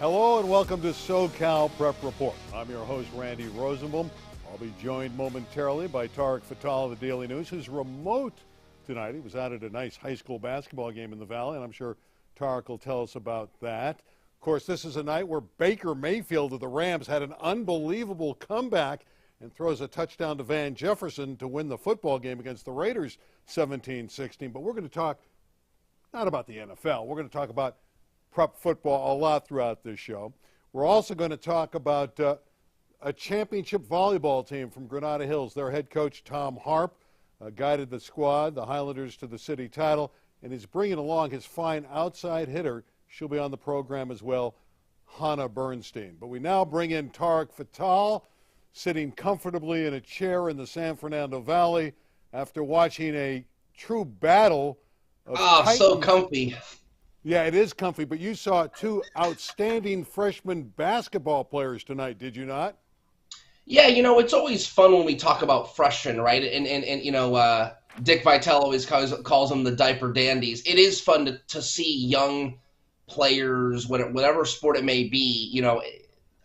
Hello and welcome to SoCal Prep Report. I'm your host, Randy Rosenblum. I'll be joined momentarily by Tarek Fattal of the Daily News, who's remote tonight. He was out at a nice high school basketball game in the Valley, and I'm sure Tarek will tell us about that. Of course, this is a night where Baker Mayfield of the Rams had an unbelievable comeback and throws a touchdown to Van Jefferson to win the football game against the Raiders 17-16. But we're going to talk not about the NFL. We're going to talk about prep football a lot throughout this show. We're also going to talk about a championship volleyball team from Granada Hills. Their head coach, Tom Harp, guided the squad, the Highlanders, to the city title, and is bringing along his fine outside hitter. She'll be on the program as well, Hannah Bernstein. But we now bring in Tarek Fattal, sitting comfortably in a chair in the San Fernando Valley after watching a true battle of Titans. So comfy. Yeah, it is comfy, but you saw two outstanding freshman basketball players tonight, did you not? Yeah, it's always fun when we talk about freshmen, right? And Dick Vitale always calls them the diaper dandies. It is fun to see young players, whatever sport it may be,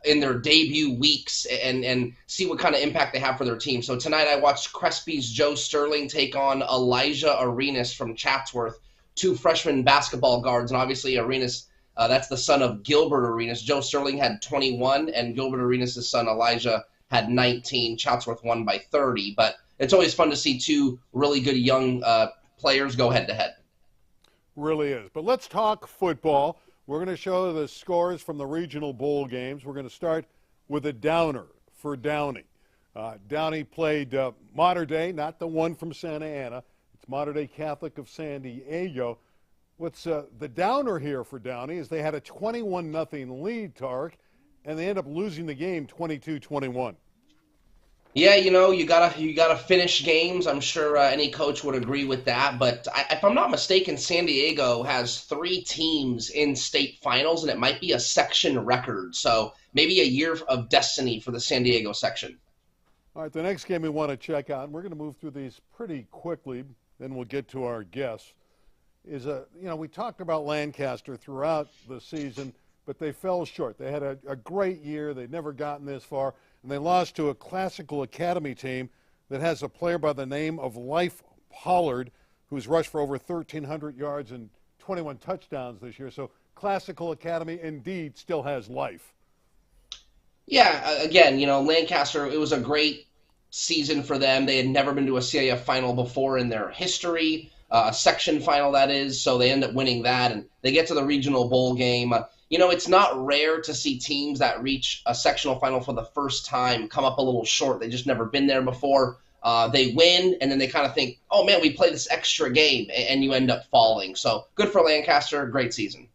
in their debut weeks and see what kind of impact they have for their team. So tonight I watched Crespi's Joe Sterling take on Elijah Arenas from Chatsworth, two freshman basketball guards. And obviously Arenas, that's the son of Gilbert Arenas. Joe Sterling had 21, and Gilbert Arenas' son Elijah had 19. Chatsworth won by 30. But it's always fun to see two really good young players go head-to-head. Really is. But let's talk football. We're going to show the scores from the regional bowl games. We're going to start with a downer for Downey. Downey played Mater Dei, not the one from Santa Ana. It's Mater Dei Catholic of San Diego. What's the downer here for Downey is they had a 21-0 lead, Tarek, and they end up losing the game 22-21. Yeah, you gotta finish games. I'm sure any coach would agree with that. But if I'm not mistaken, San Diego has 3 teams in state finals, and it might be a section record. So maybe a year of destiny for the San Diego section. All right, the next game we want to check out, and we're going to move through these pretty quickly, then we'll get to our guests, is we talked about Lancaster throughout the season, but they fell short. They had a great year. They'd never gotten this far. And they lost to a classical academy team that has a player by the name of Life Pollard, who's rushed for over 1,300 yards and 21 touchdowns this year. So classical academy indeed still has life. Yeah, again, Lancaster, it was a great season for them. They had never been to a CIF final before in their history, a section final that is, so they end up winning that, and they get to the regional bowl game. It's not rare to see teams that reach a sectional final for the first time come up a little short. They've just never been there before. They win, and then they kind of think, oh, man, we played this extra game, and you end up falling. So good for Lancaster. Great season.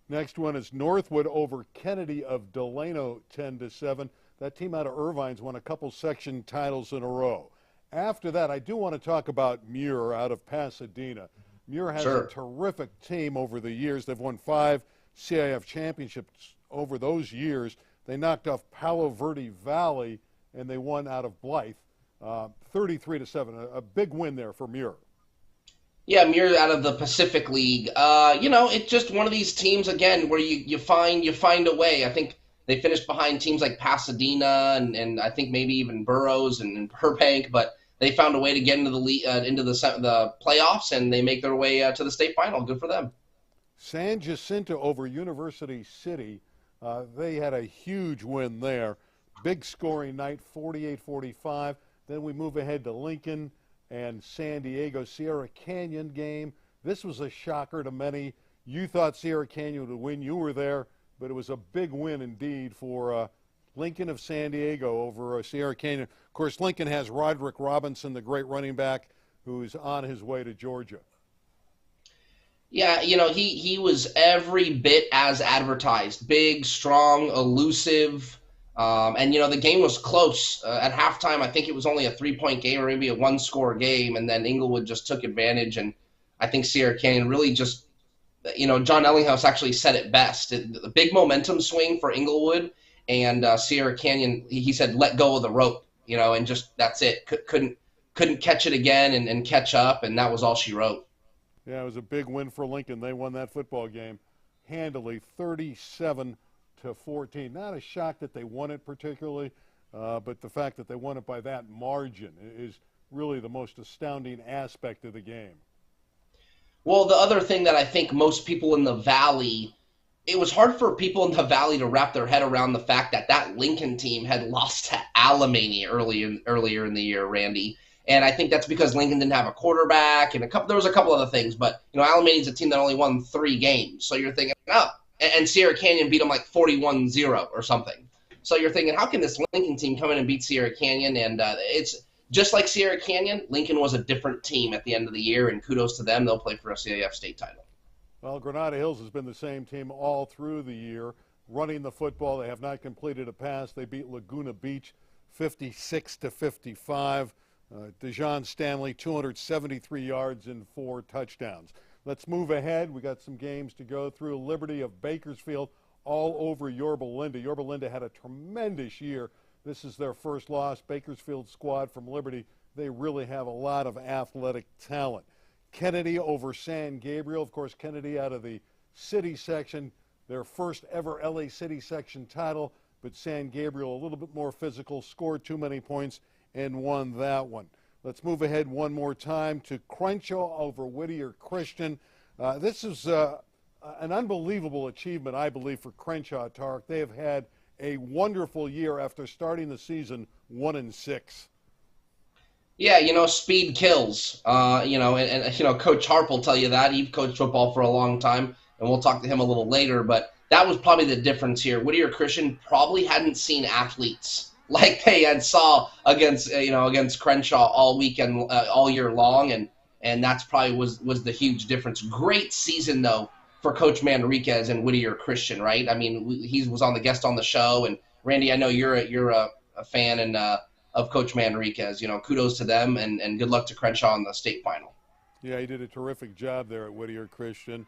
Next one is Northwood over Kennedy of Delano 10-7. That team out of Irvine's won a couple section titles in a row. After that, I do want to talk about Muir out of Pasadena. Muir has a terrific team over the years. They've won 5 CIF championships over those years. They knocked off Palo Verde Valley, and they won out of Blythe, 33-7. A big win there for Muir. Yeah, Muir out of the Pacific League. It's just one of these teams, again, where you find a way. I think they finished behind teams like Pasadena and I think maybe even Burroughs and Burbank, but they found a way to get into the playoffs, and they make their way to the state final. Good for them. San Jacinto over University City. They had a huge win there. Big scoring night, 48-45. Then we move ahead to Lincoln and San Diego. Sierra Canyon game. This was a shocker to many. You thought Sierra Canyon would win. You were there, but it was a big win indeed for Lincoln of San Diego over Sierra Canyon. Of course, Lincoln has Roderick Robinson, the great running back, who's on his way to Georgia. Yeah, he was every bit as advertised. Big, strong, elusive. And the game was close. At halftime, I think it was only a 3-point game or maybe a 1-score game, and then Inglewood just took advantage. And I think Sierra Canyon really just, John Ellinghaus actually said it best. The big momentum swing for Inglewood, and Sierra Canyon, he said, let go of the rope, and just that's it. Couldn't catch it again and catch up, and that was all she wrote. Yeah, it was a big win for Lincoln. They won that football game handily, 37-14. to 14. Not a shock that they won it particularly, but the fact that they won it by that margin is really the most astounding aspect of the game. Well, the other thing that I think most people in the Valley, it was hard for people in the Valley to wrap their head around the fact that that Lincoln team had lost to Alamany earlier in the year, Randy. And I think that's because Lincoln didn't have a quarterback, and there was a couple other things. But Alamany's a team that only won 3 games, so you're thinking, oh, and Sierra Canyon beat them like 41-0 or something. So you're thinking, how can this Lincoln team come in and beat Sierra Canyon? And it's just like Sierra Canyon. Lincoln was a different team at the end of the year, and kudos to them. They'll play for a CIF state title. Well, Granada Hills has been the same team all through the year, running the football. They have not completed a pass. They beat Laguna Beach 56-55. Dejon Stanley, 273 yards and 4 touchdowns. Let's move ahead. We got some games to go through. Liberty of Bakersfield all over Yorba Linda. Yorba Linda had a tremendous year. This is their first loss. Bakersfield squad from Liberty, they really have a lot of athletic talent. Kennedy over San Gabriel. Of course, Kennedy out of the city section, their first ever LA City section title, but San Gabriel a little bit more physical, scored too many points and won that one. Let's move ahead one more time to Crenshaw over Whittier Christian. This is an unbelievable achievement, I believe, for Crenshaw, Tark. They have had a wonderful year after starting the season 1-6. Yeah, speed kills. And Coach Harp will tell you that. He coached football for a long time, and we'll talk to him a little later. But that was probably the difference here. Whittier Christian probably hadn't seen athletes like they had saw against Crenshaw all weekend, all year long, and that's probably was the huge difference. Great season though for Coach Manriquez and Whittier Christian, right? I mean, he was on the guest on the show, and Randy, I know you're a fan and of Coach Manriquez. Kudos to them, and good luck to Crenshaw in the state final. Yeah, he did a terrific job there at Whittier Christian.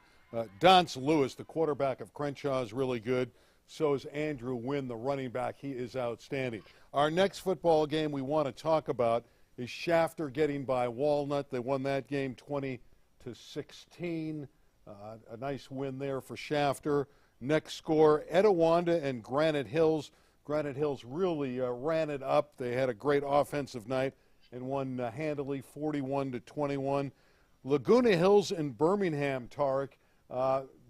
Donce Lewis, the quarterback of Crenshaw, is really good. So is Andrew Wynn, the running back. He is outstanding. Our next football game we want to talk about is Shafter getting by Walnut. They won that game 20-16. A nice win there for Shafter. Next score, Etiwanda and Granite Hills. Granite Hills really ran it up. They had a great offensive night and won handily 41-21. Laguna Hills and Birmingham, Tarek.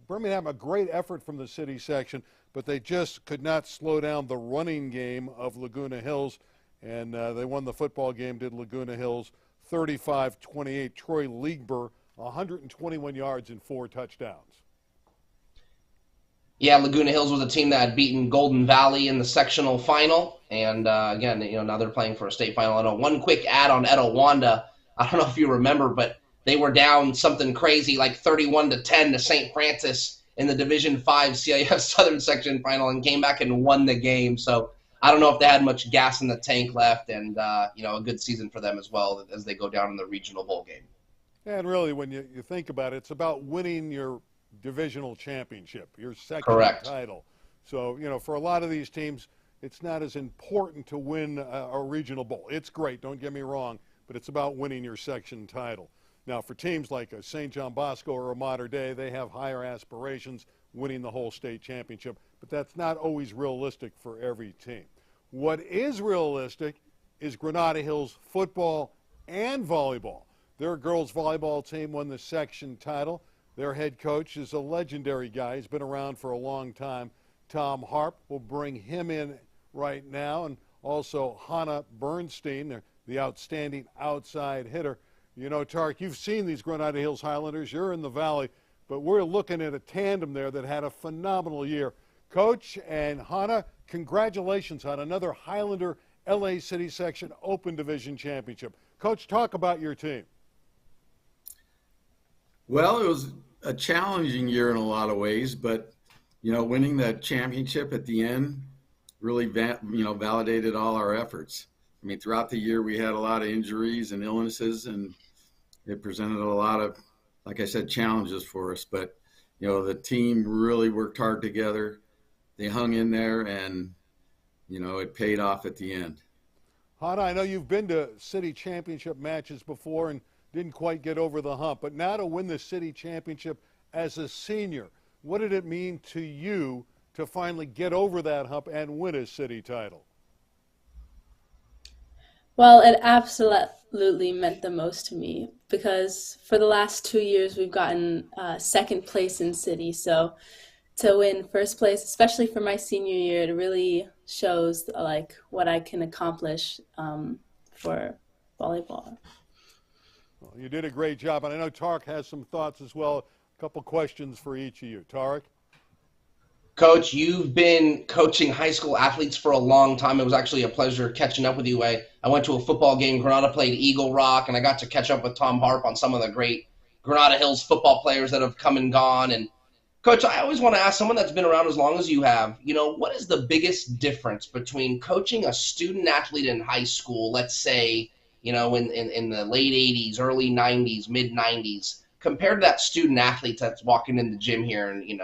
Birmingham, a great effort from the city section, but they just could not slow down the running game of Laguna Hills, and they won the football game, did Laguna Hills, 35-28. Troy Liegber, 121 yards and 4 touchdowns. Yeah, Laguna Hills was a team that had beaten Golden Valley in the sectional final, and again, now they're playing for a state final. I know one quick ad on Etiwanda. I don't know if you remember, but they were down something crazy like 31-10 to St. Francis in the Division 5 CIF Southern Section final and came back and won the game. So I don't know if they had much gas in the tank left, and a good season for them as well as they go down in the regional bowl game. And really, when you think about it, it's about winning your divisional championship, your second Correct. title. So, for a lot of these teams, it's not as important to win a regional bowl. It's great, don't get me wrong, but it's about winning your section title. Now, for teams like St. John Bosco or a Mater Dei, they have higher aspirations, winning the whole state championship, but that's not always realistic for every team. What is realistic is Granada Hills football and volleyball. Their girls volleyball team won the section title. Their head coach is a legendary guy. He's been around for a long time. Tom Harp will bring him in right now, and also Hannah Bernstein, the outstanding outside hitter. Tark, you've seen these Granada Hills Highlanders. You're in the Valley, but we're looking at a tandem there that had a phenomenal year. Coach and Hannah, congratulations on another Highlander LA City Section Open Division Championship. Coach, talk about your team. Well, it was a challenging year in a lot of ways, but, winning that championship at the end really, validated all our efforts. I mean, throughout the year, we had a lot of injuries and illnesses, and it presented a lot of, like I said, challenges for us. But, the team really worked hard together. They hung in there, and, it paid off at the end. Hannah, I know you've been to city championship matches before and didn't quite get over the hump, but now to win the city championship as a senior, what did it mean to you to finally get over that hump and win a city title? Well, it absolutely meant the most to me because for the last 2 years we've gotten second place in city. So to win first place, especially for my senior year, it really shows like what I can accomplish for volleyball. Well, you did a great job, and I know Tarek has some thoughts as well. A couple questions for each of you. Tarek? Coach, you've been coaching high school athletes for a long time. It was actually a pleasure catching up with you. I went to a football game. Granada played Eagle Rock, and I got to catch up with Tom Harp on some of the great Granada Hills football players that have come and gone. And Coach, I always want to ask someone that's been around as long as you have, what is the biggest difference between coaching a student athlete in high school, let's say, in the late 80s, early 90s, mid 90s, compared to that student athlete that's walking in the gym here in,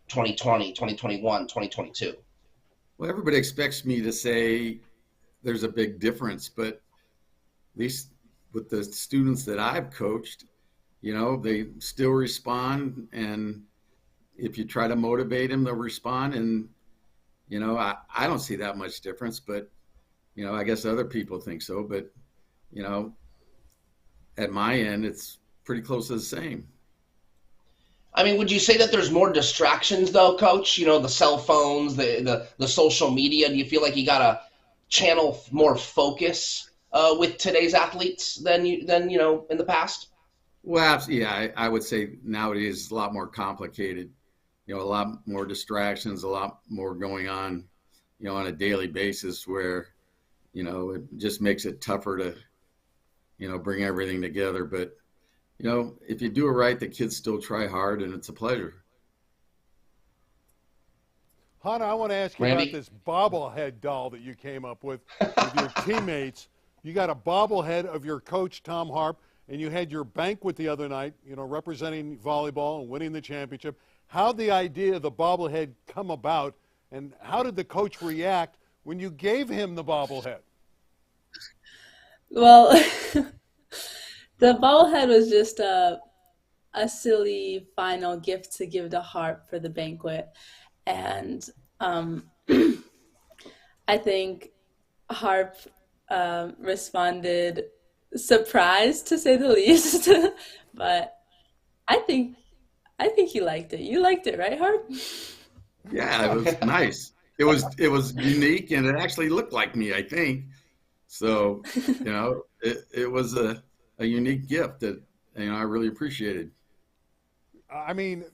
2020, 2021, 2022? Well, everybody expects me to say there's a big difference, but at least with the students that I've coached, they still respond, and if you try to motivate them, they'll respond. And, I don't see that much difference, but, I guess other people think so. But, at my end, it's pretty close to the same. I mean, would you say that there's more distractions though, Coach? The cell phones, the social media. Do you feel like you got to channel more focus with today's athletes than in the past? Well, yeah, I would say nowadays it's a lot more complicated. A lot more distractions, a lot more going on, on a daily basis where, it just makes it tougher to, bring everything together. But, if you do it right, the kids still try hard, and it's a pleasure. Hannah, I want to ask you Randy? about this bobblehead doll that you came up with your teammates. You got a bobblehead of your coach, Tom Harp, and you had your banquet the other night, representing volleyball and winning the championship. How'd the idea of the bobblehead come about, and how did the coach react when you gave him the bobblehead? Well, the bobblehead was just a silly final gift to give to Harp for the banquet. And I think Harp responded surprised, to say the least. But I think he liked it. You liked it, right, Harp? Yeah, it was nice. It was unique, and it actually looked like me, I think. So, it was a unique gift that, I really appreciated. I mean,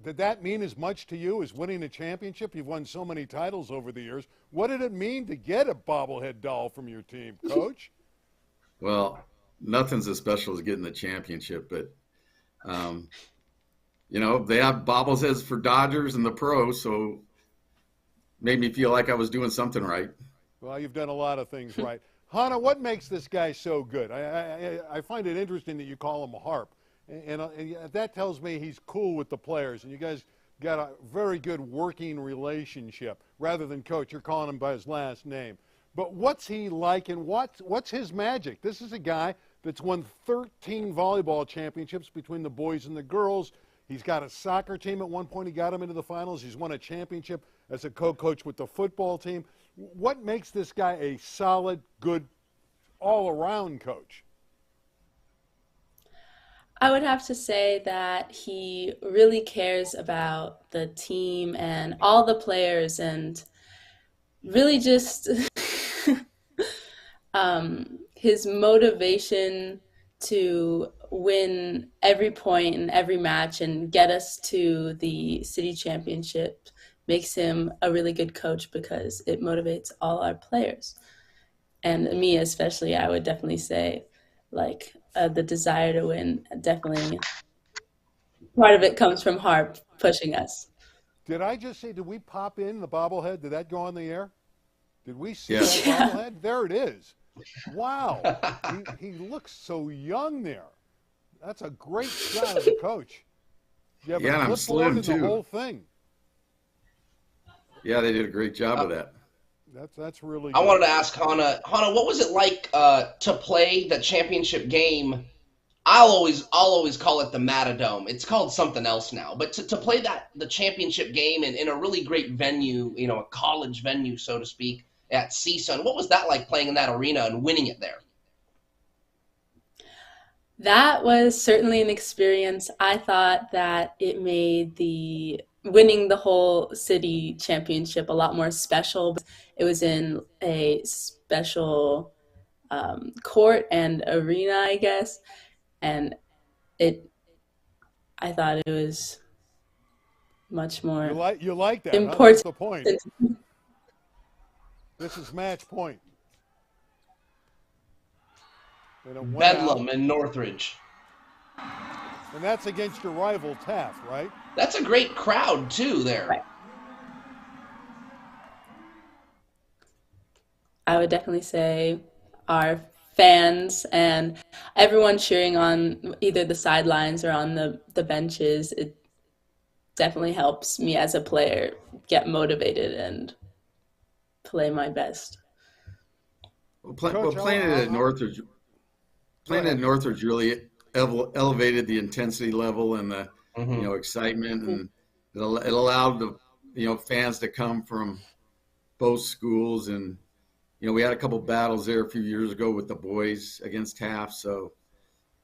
did that mean as much to you as winning a championship? You've won so many titles over the years. What did it mean to get a bobblehead doll from your team, Coach? Well, nothing's as special as getting the championship, but, they have bobbleheads for Dodgers and the pros, so made me feel like I was doing something right. Well, you've done a lot of things right. Hannah, what makes this guy so good? I find it interesting that you call him a Harp. And that tells me he's cool with the players, and you guys got a very good working relationship. Rather than coach, you're calling him by his last name. But what's he like, and what's his magic? This is a guy that's won 13 volleyball championships between the boys and the girls. He's got a soccer team at one point. He got him into the finals. He's won a championship as a co-coach with the football team. What makes this guy a solid, good, all-around coach? I would have to say that he really cares about the team and all the players, and really just his motivation to win every point in every match and get us to the city championship makes him a really good coach, because it motivates all our players. And me especially, I would definitely say, the desire to win, definitely part of it comes from Harp pushing us. Did I just say, did we pop in the bobblehead? Did that go on the air? Did we see Yes. that bobblehead? There it is. Wow. He looks so young there. That's a great shot of the coach. You have Yeah, and a I'm clipboard slim, and the too. whole thing. Yeah, they did a great job of that. That's really I good. wanted to ask Hannah, what was it like to play the championship game I'll always call it the Matadome. It's called something else now. But to play the championship game in a really great venue, you know, a college venue, so to speak, at CSUN, what was that like playing in that arena and winning it there? That was certainly an experience. I thought that it made the winning the whole city championship a lot more special. It was in a special court and arena, I guess, and it. I thought it was much more You like that? Huh? That's important. the point. This is match point. Bedlam in Northridge. And that's against your rival Taft, right? That's a great crowd too there. Right. I would definitely say our fans and everyone cheering on either the sidelines or on the benches, it definitely helps me as a player get motivated and play my best. Playing it at Northridge, really elevated the intensity level and the excitement, and it allowed the fans to come from both schools. And we had a couple battles there a few years ago with the boys against Taft, so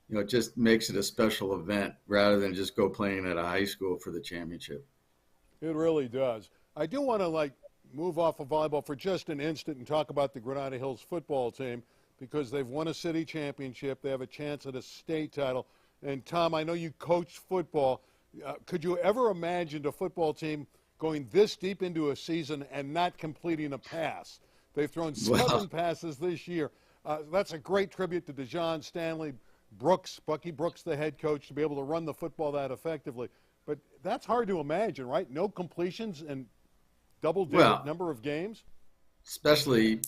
it just makes it a special event rather than just go playing at a high school for the championship. It really does. I do want to move off of volleyball for just an instant and talk about the Granada Hills football team, because they've won a city championship. They have a chance at a state title. And Tom, I know you coached football. Could you ever imagine a football team going this deep into a season and not completing a pass? They've thrown 7 passes this year. That's a great tribute to DeJohn Stanley Brooks, Bucky Brooks, the head coach, to be able to run the football that effectively. But that's hard to imagine, right? No completions and double-digit number of games? Especially,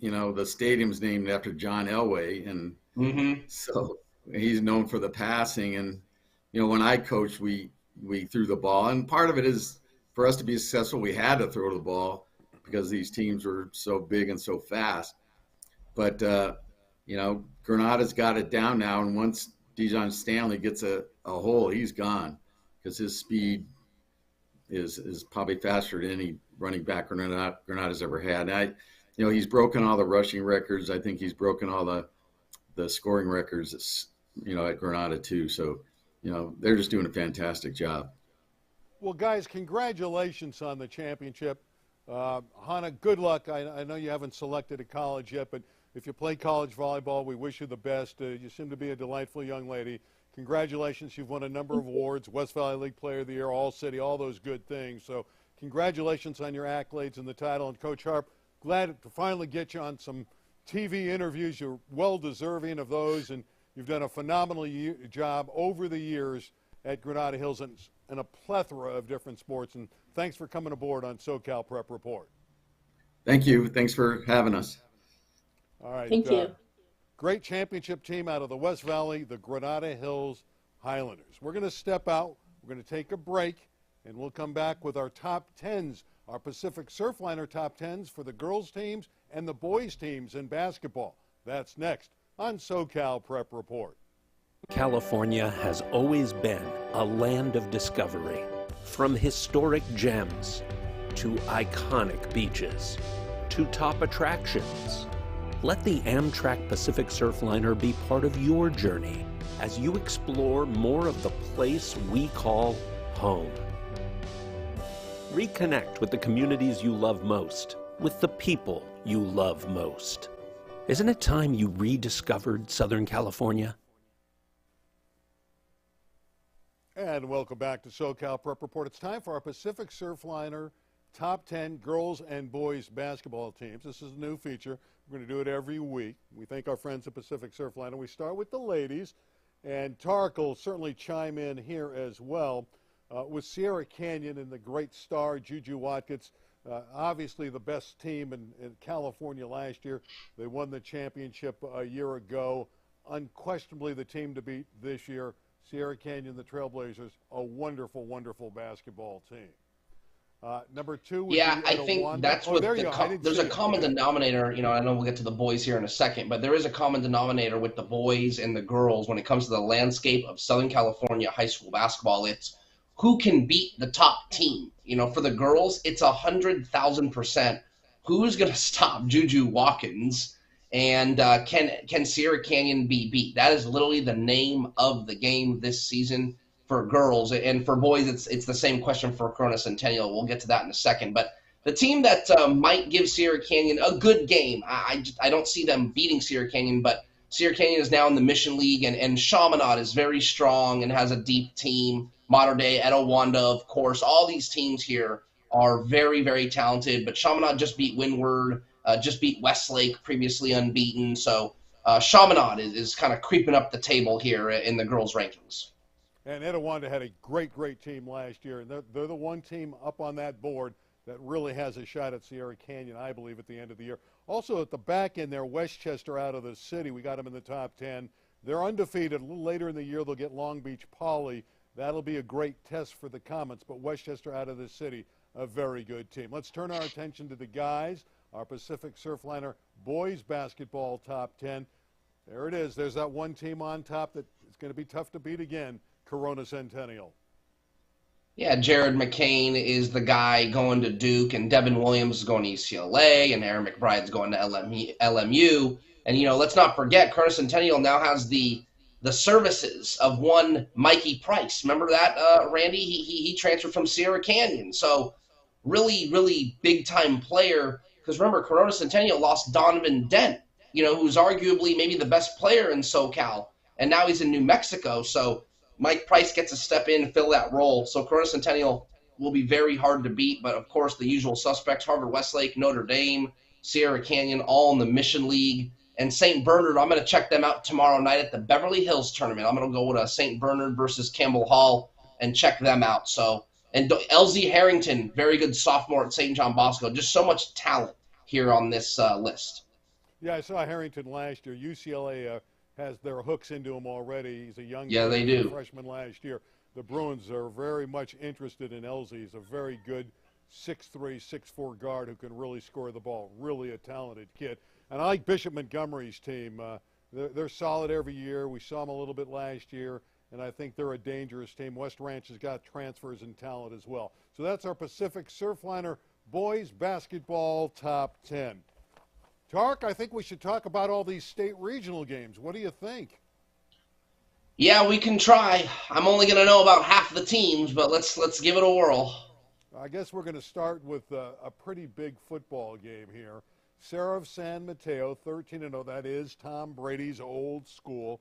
the stadium's named after John Elway, and so he's known for the passing. And, when I coached, we threw the ball. And part of it is, for us to be successful, we had to throw the ball because these teams were so big and so fast. But, Granada's got it down now, and once DeJohn Stanley gets a hole, he's gone, because his speed is probably faster than any running back Granada's ever had. And he's broken all the rushing records. I think he's broken all the scoring records, at Granada too. So, they're just doing a fantastic job. Well, guys, congratulations on the championship. Hannah, good luck. I know you haven't selected a college yet, but if you play college volleyball, we wish you the best. You seem to be a delightful young lady. Congratulations. You've won a number of awards, West Valley League Player of the Year, All-City, all those good things. So congratulations on your accolades and the title. And Coach Harp, glad to finally get you on some TV interviews. You're well-deserving of those, and you've done a phenomenal job over the years at Granada Hills in a plethora of different sports. And thanks for coming aboard on SoCal Prep Report. Thank you. Thanks for having us. All right. Thank you. Great championship team out of the West Valley, the Granada Hills Highlanders. We're going to step out. We're going to take a break, and we'll come back with our top 10s, our Pacific Surfliner top 10s for the girls teams and the boys teams in basketball. That's next on SoCal Prep Report. California has always been a land of discovery. From historic gems to iconic beaches to top attractions. Let the Amtrak Pacific Surfliner be part of your journey as you explore more of the place we call home. Reconnect with the communities you love most, with the people you love most. Isn't it time you rediscovered Southern California? And welcome back to SoCal Prep Report. It's time for our Pacific Surfliner top 10 girls and boys basketball teams. This is a new feature. We're going to do it every week. We thank our friends at Pacific Surfliner. We start with the ladies, and Tarek will certainly chime in here as well. With Sierra Canyon and the great star Juju Watkins, obviously the best team in California last year. They won the championship a year ago. Unquestionably the team to beat this year. Sierra Canyon, the Trailblazers, a wonderful, wonderful basketball team. Number 2 would Yeah, be I think Etowanda. that's Oh, what there you go. I didn't there's see a it. common Okay. denominator. I know we'll get to the boys here in a second, but there is a common denominator with the boys and the girls when it comes to the landscape of Southern California high school basketball. It's who can beat the top team. For the girls, it's 100,000% who's going to stop Juju Watkins, and can Sierra Canyon be beat? That is literally the name of the game this season for girls, and for boys, it's the same question for Corona Centennial. We'll get to that in a second, but the team that might give Sierra Canyon a good game, I don't see them beating Sierra Canyon, but Sierra Canyon is now in the Mission League, and Chaminade is very strong and has a deep team. Mater Dei, Etowanda, of course, all these teams here are very, very talented, but Chaminade just beat Windward, just beat Westlake, previously unbeaten, so Chaminade is kind of creeping up the table here in the girls' rankings. And Etowanda had a great, great team last year, and they're the one team up on that board that really has a shot at Sierra Canyon, I believe, at the end of the year. Also, at the back end there, Westchester out of the city. We got them in the top 10. They're undefeated. A little later in the year, they'll get Long Beach Poly. That'll be a great test for the Comets, but Westchester out of the city, a very good team. Let's turn our attention to the guys, our Pacific Surfliner boys basketball top 10. There it is. There's that one team on top that is going to be tough to beat again. Corona Centennial. Yeah, Jared McCain is the guy going to Duke, and Devin Williams is going to UCLA, and Aaron McBride's going to LMU. And, let's not forget, Corona Centennial now has the services of one Mikey Price. Remember that, Randy? He transferred from Sierra Canyon. So really, really big-time player. Because remember, Corona Centennial lost Donovan Dent, who's arguably maybe the best player in SoCal. And now he's in New Mexico. So Mike Price gets to step in and fill that role. So Corona Centennial will be very hard to beat. But, of course, the usual suspects, Harvard Westlake, Notre Dame, Sierra Canyon, all in the Mission League. And St. Bernard, I'm going to check them out tomorrow night at the Beverly Hills tournament. I'm going to go with a St. Bernard versus Campbell Hall and check them out. So, and LZ Harrington, very good sophomore at St. John Bosco. Just so much talent here on this list. Yeah, I saw Harrington last year. UCLA has their hooks into him already. He's a young they do. Freshman last year. The Bruins are very much interested in LZ. He's a very good 6'3", 6'4" guard who can really score the ball. Really a talented kid. And I like Bishop Montgomery's team. They're solid every year. We saw them a little bit last year, and I think they're a dangerous team. West Ranch has got transfers and talent as well. So that's our Pacific Surfliner boys basketball top 10. Tark, I think we should talk about all these state regional games. What do you think? Yeah, we can try. I'm only going to know about half the teams, but let's give it a whirl. I guess we're going to start with a pretty big football game here. Serra of San Mateo, 13-0. That is Tom Brady's old school.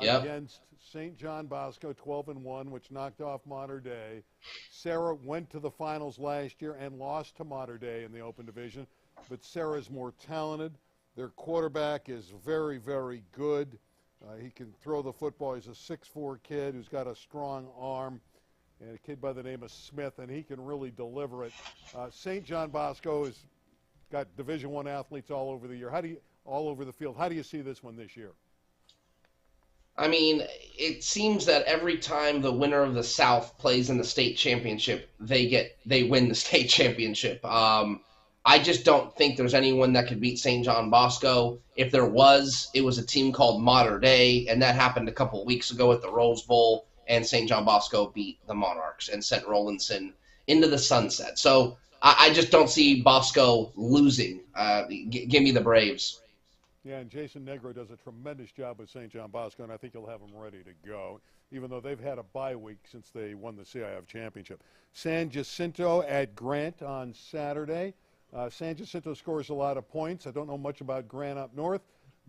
Against St. John Bosco, 12-1, which knocked off Mater Dei. Serra went to the finals last year and lost to Mater Dei in the Open Division, but Serra's more talented. Their quarterback is very, very good. He can throw the football. He's a 6'4" kid who's got a strong arm, and a kid by the name of Smith, and he can really deliver it. St. John Bosco has got Division I athletes all over the year. All over the field. How do you see this one this year? I mean, it seems that every time the winner of the South plays in the state championship, they win the state championship. I just don't think there's anyone that could beat St. John Bosco. If there was, it was a team called Mater Dei, and that happened a couple of weeks ago at the Rose Bowl, and St. John Bosco beat the Monarchs and sent Rollinson into the sunset. So I just don't see Bosco losing. Give me the Braves. Yeah, and Jason Negro does a tremendous job with St. John Bosco, and I think he'll have them ready to go, even though they've had a bye week since they won the CIF Championship. San Jacinto at Grant on Saturday. San Jacinto scores a lot of points. I don't know much about Grant up north.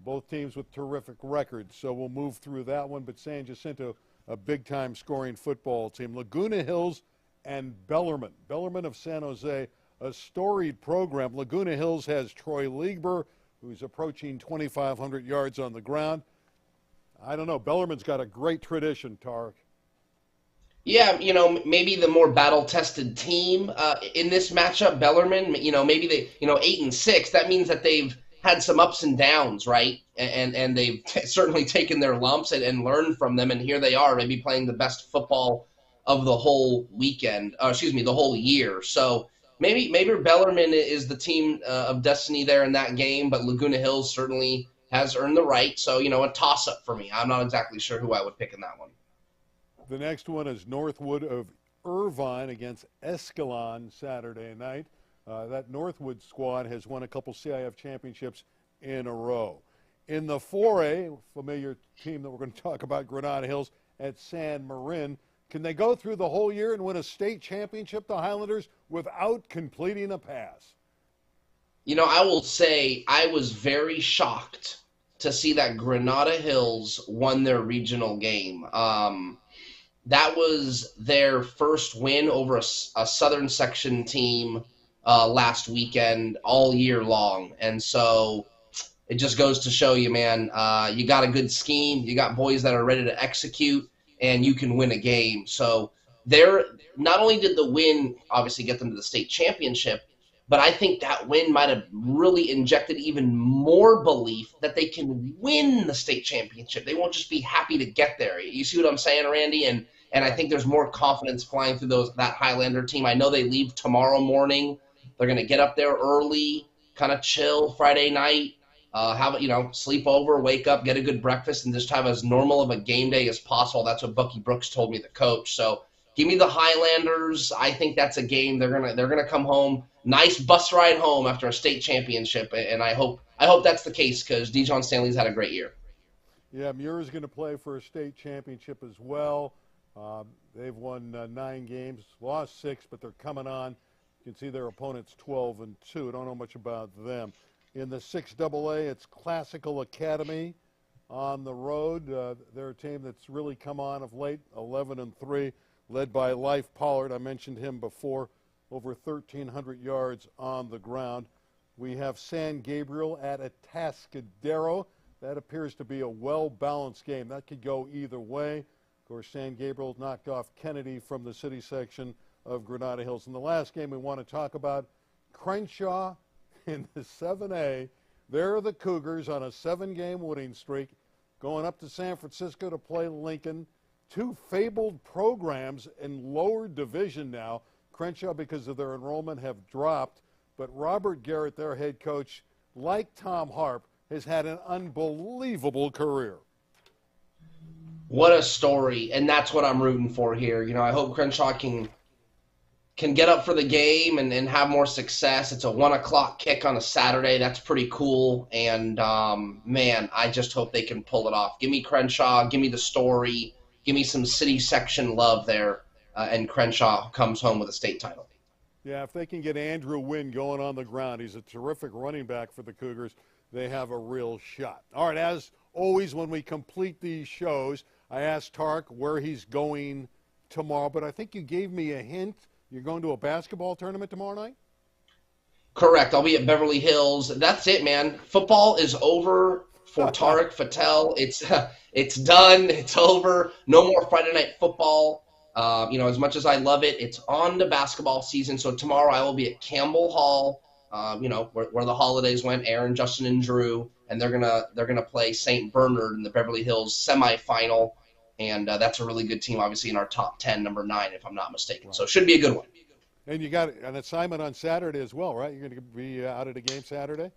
Both teams with terrific records, so we'll move through that one. But San Jacinto, a big-time scoring football team. Laguna Hills and Bellarmine. Bellarmine of San Jose, a storied program. Laguna Hills has Troy Liegber, who's approaching 2,500 yards on the ground. I don't know. Bellarmine's got a great tradition, Tarek. Yeah, maybe the more battle-tested team in this matchup, Bellarmine, maybe they, 8-6. That means that they've had some ups and downs, right? And they've certainly taken their lumps and learned from them. And here they are, maybe playing the best football of the whole weekend, the whole year. So maybe Bellarmine is the team of destiny there in that game, but Laguna Hills certainly has earned the right. So, a toss-up for me. I'm not exactly sure who I would pick in that one. The next one is Northwood of Irvine against Escalon Saturday night. That Northwood squad has won a couple CIF championships in a row. In the 4A, familiar team that we're going to talk about, Granada Hills at San Marin. Can they go through the whole year and win a state championship, the Highlanders, without completing a pass? I will say I was very shocked to see that Granada Hills won their regional game. That was their first win over a Southern Section team last weekend all year long. And so it just goes to show you, man, you got a good scheme, you got boys that are ready to execute, and you can win a game. So not only did the win obviously get them to the state championship, but I think that win might have really injected even more belief that they can win the state championship. They won't just be happy to get there. You see what I'm saying, Randy? And I think there's more confidence flying through that Highlander team. I know they leave tomorrow morning. They're going to get up there early, kind of chill Friday night, sleep over, wake up, get a good breakfast, and just have as normal of a game day as possible. That's what Bucky Brooks told me, the coach. So give me the Highlanders. I think that's a game they're gonna come home. Nice bus ride home after a state championship, and I hope that's the case because Dijon Stanley's had a great year. Yeah, Muir's going to play for a state championship as well. They've won 9 games, lost 6, but they're coming on. You can see their opponents 12-2. I don't know much about them. In the 6AA, it's Classical Academy on the road. They're a team that's really come on of late, 11-3, led by Life Pollard. I mentioned him before, over 1,300 yards on the ground. We have San Gabriel at Atascadero. That appears to be a well-balanced game. That could go either way. Of course, San Gabriel knocked off Kennedy from the city section of Granada Hills. In the last game we want to talk about, Crenshaw in the 7A. They're the Cougars on a 7-game winning streak, going up to San Francisco to play Lincoln. 2 fabled programs in lower division now. Crenshaw, because of their enrollment, have dropped. But Robert Garrett, their head coach, like Tom Harp, has had an unbelievable career. What a story, and that's what I'm rooting for here. I hope Crenshaw can get up for the game and have more success. It's a 1 o'clock kick on a Saturday. That's pretty cool, and man, I just hope they can pull it off. Give me Crenshaw, give me the story, give me some city section love there, and Crenshaw comes home with a state title. Yeah, if they can get Andrew Wynn going on the ground, he's a terrific running back for the Cougars. They have a real shot. All right, as always, when we complete these shows, I asked Tark where he's going tomorrow, but I think you gave me a hint. You're going to a basketball tournament tomorrow night? Correct. I'll be at Beverly Hills. That's it, man. Football is over for Tarek Fattel. It's done. It's over. No more Friday night football. As much as I love it, it's on to basketball season. So tomorrow I will be at Campbell Hall, where the holidays went, Aaron, Justin, and Drew, and they're gonna play St. Bernard in the Beverly Hills semifinal, and that's a really good team, obviously in our top 10, number 9, if I'm not mistaken. So it should be a good one. And you got an assignment on Saturday as well, right? You're going to be out at a game Saturday?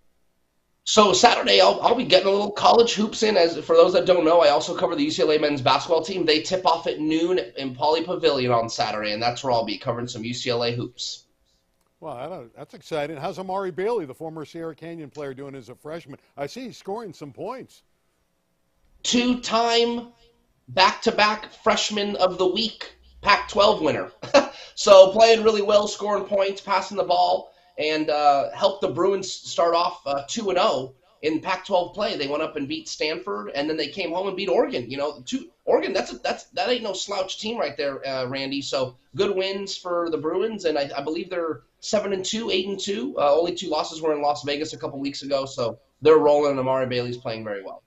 So Saturday, I'll be getting a little college hoops in. As for those that don't know, I also cover the UCLA men's basketball team. They tip off at noon in Pauley Pavilion on Saturday, and that's where I'll be covering some UCLA hoops. Well, that's exciting. How's Amari Bailey, the former Sierra Canyon player, doing as a freshman? I see he's scoring some points. 2-time back-to-back freshman of the week, Pac-12 winner. So playing really well, scoring points, passing the ball, and helped the Bruins start off 2-0 in Pac-12 play. They went up and beat Stanford, and then they came home and beat Oregon. Oregon, that ain't no slouch team right there, Randy. So good wins for the Bruins, and I believe they're 7-2, 8-2. Only 2 losses were in Las Vegas a couple weeks ago, so they're rolling, and Amari Bailey's playing very well.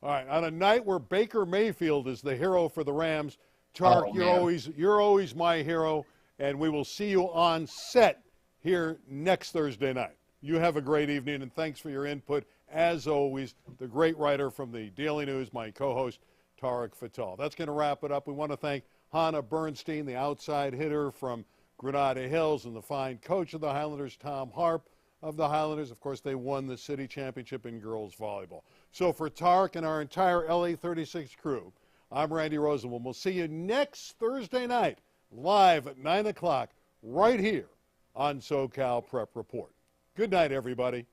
All right, on a night where Baker Mayfield is the hero for the Rams, Tark, you're always my hero, and we will see you on set here next Thursday night. You have a great evening, and thanks for your input. As always, the great writer from the Daily News, my co-host, Tarek Fattal. That's going to wrap it up. We want to thank Hannah Bernstein, the outside hitter from Granada Hills, and the fine coach of the Highlanders, Tom Harp of the Highlanders. Of course, they won the city championship in girls volleyball. So for Tarek and our entire LA 36 crew, I'm Randy Rosenbaum. We'll see you next Thursday night, live at 9 o'clock, right here on SoCal Prep Report. Good night, everybody.